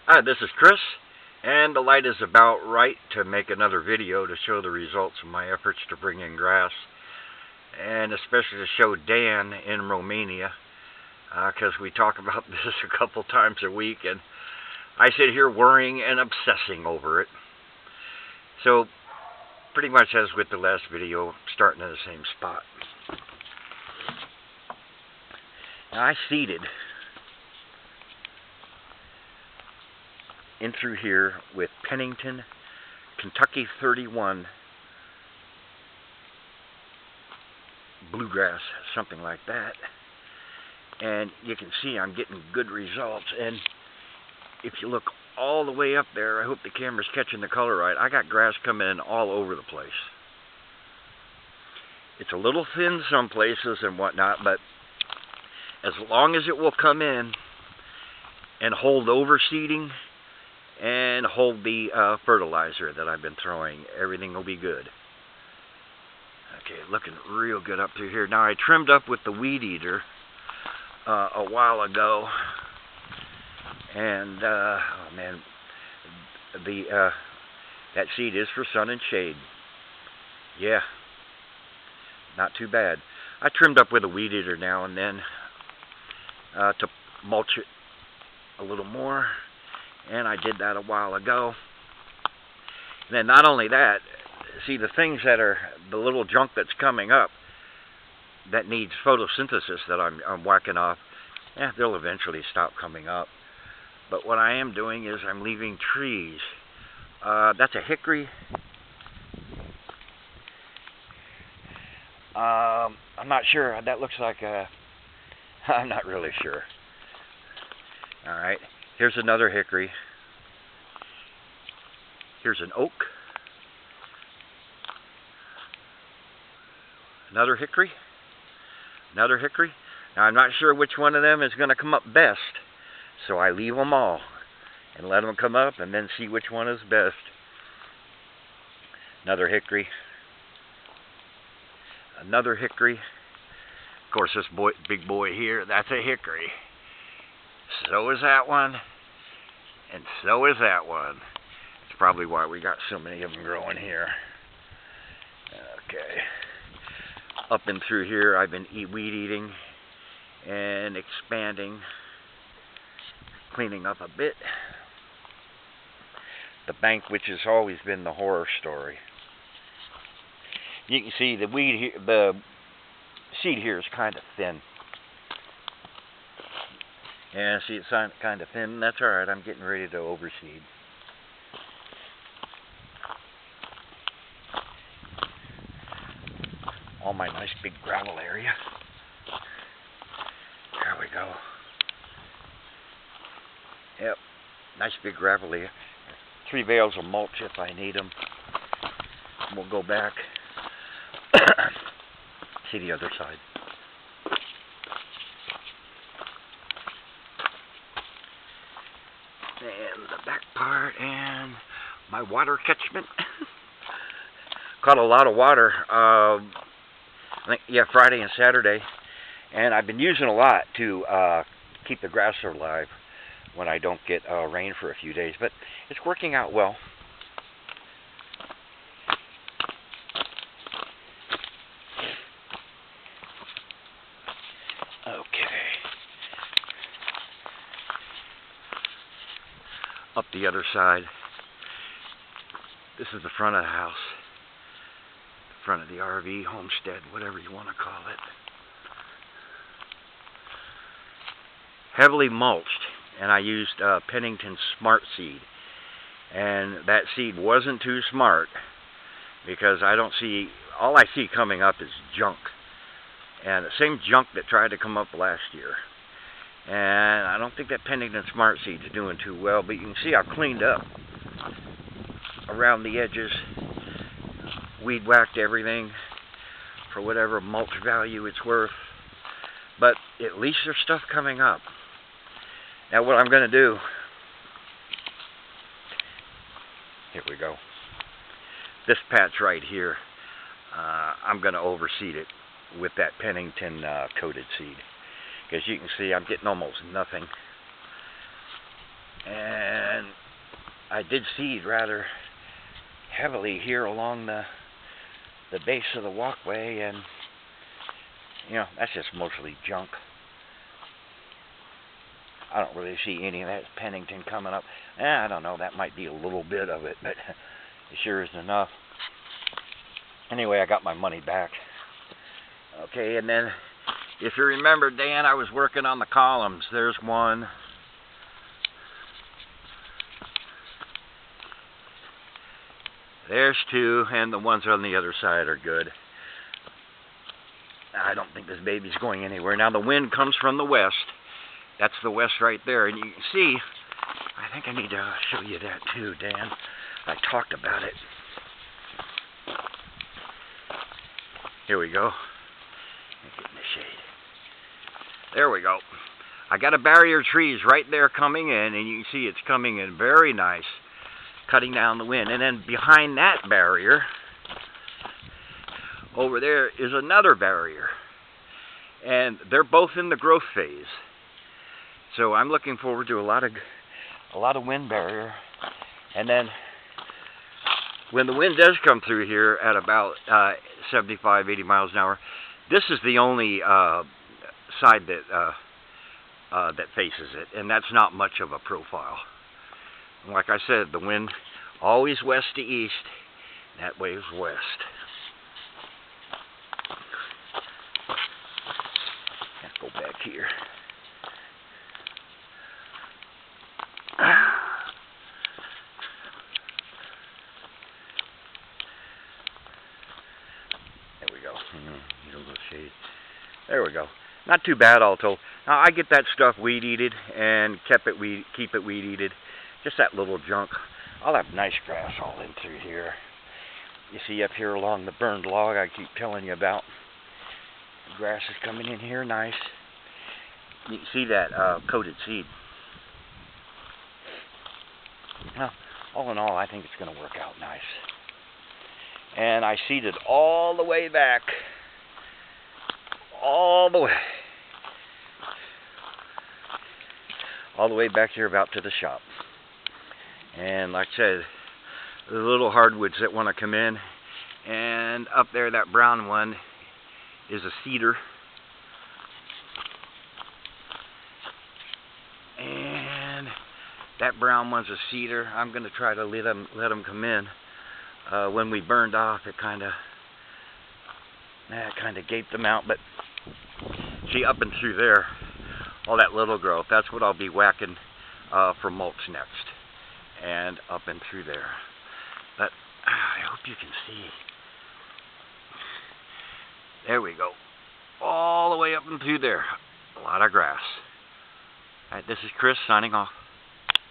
Hi, this is Chris, and the light is about right to make another video to show the results of my efforts to bring in grass, and especially to show Dan in Romania, because we talk about this a couple times a week, and I sit here worrying and obsessing over it. So, pretty much as with the last video, starting in the same spot. Now, I seeded in through here with Pennington Kentucky 31 bluegrass, something like that. And you can see I'm getting good results. And if you look all the way up there, I hope the camera's catching the color right, I got grass coming in all over the place. It's a little thin some places and whatnot, but as long as it will come in and hold overseeding and hold the fertilizer that I've been throwing, everything will be good. Okay, looking real good up through here. Now, I trimmed up with the weed eater a while ago, and oh man, that seed is for sun and shade. Yeah, not too bad. I trimmed up with a weed eater now and then to mulch it a little more, and I did that a while ago. And then not only that, see, the things that are the little junk that's coming up that needs photosynthesis that I'm whacking off, they'll eventually stop coming up. But what I am doing is I'm leaving trees. That's a hickory. I'm not sure. That looks like a... I'm not really sure. Alright, here's another hickory. Here's an oak. Another hickory. Another hickory. Now, I'm not sure which one of them is going to come up best, so I leave them all and let them come up and then see which one is best. Another hickory. Another hickory. Of course, this big boy here, that's a hickory. So is that one, and so is that one. That's probably why we got so many of them growing here. Okay. Up and through here, I've been weed eating and expanding, cleaning up a bit. The bank, which has always been the horror story. You can see the weed here, the seed here is kind of thin. Yeah, see, it's kind of thin. That's all right. I'm getting ready to overseed. All my nice big gravel area. There we go. Yep, nice big gravel area. 3 bales of mulch if I need them. We'll go back. See the other side. And the back part, and my water catchment. Caught a lot of water, I think, Friday and Saturday, and I've been using a lot to keep the grass alive when I don't get rain for a few days, but it's working out well. Okay. Up the other side. This is the front of the house. The front of the RV, Homestead, whatever you want to call it. Heavily mulched, and I used Pennington Smart Seed. And that seed wasn't too smart, because all I see coming up is junk. And the same junk that tried to come up last year. And I don't think that Pennington Smart Seed is doing too well, but you can see I've cleaned up around the edges, weed whacked everything for whatever mulch value it's worth. But at least there's stuff coming up. Now what I'm going to do, here we go, this patch right here, I'm going to overseed it with that Pennington coated seed. As you can see, I'm getting almost nothing. And I did seed rather heavily here along the base of the walkway, and you know, that's just mostly junk. I don't really see any of that Pennington coming up. I don't know, that might be a little bit of it, but it sure isn't enough. Anyway, I got my money back. Okay, and then if you remember, Dan, I was working on the columns. There's one. There's two, and the ones on the other side are good. I don't think this baby's going anywhere. Now the wind comes from the west. That's the west right there, and you can see, I think I need to show you that too, Dan. I talked about it. Here we go. Get in the shade. There we go. I got a barrier of trees right there coming in, and you can see it's coming in very nice, cutting down the wind. And then behind that barrier, over there is another barrier. And they're both in the growth phase. So I'm looking forward to a lot of wind barrier. And then when the wind does come through here at about 75, 80 miles an hour, this is the only side that faces it, and that's not much of a profile. Like I said, the wind always west to east. That way is west. Let's go back here. Shade. There we go. Not too bad, all told. Now I get that stuff weed eated and keep it weed eated. Just that little junk. I'll have nice grass all in through here. You see up here along the burned log I keep telling you about. The grass is coming in here nice. You can see that coated seed. Now, all in all, I think it's going to work out nice. And I seeded all the way back. All the way back here about to the shop. And like I said, the little hardwoods that want to come in, and up there that brown one is a cedar, and that brown one's a cedar. I'm going to try to let them come in. When we burned off, it kind of gaped them out, but see, up and through there, all that little growth, that's what I'll be whacking for mulch next. And up and through there. But I hope you can see. There we go. All the way up and through there. A lot of grass. All right, this is Chris signing off.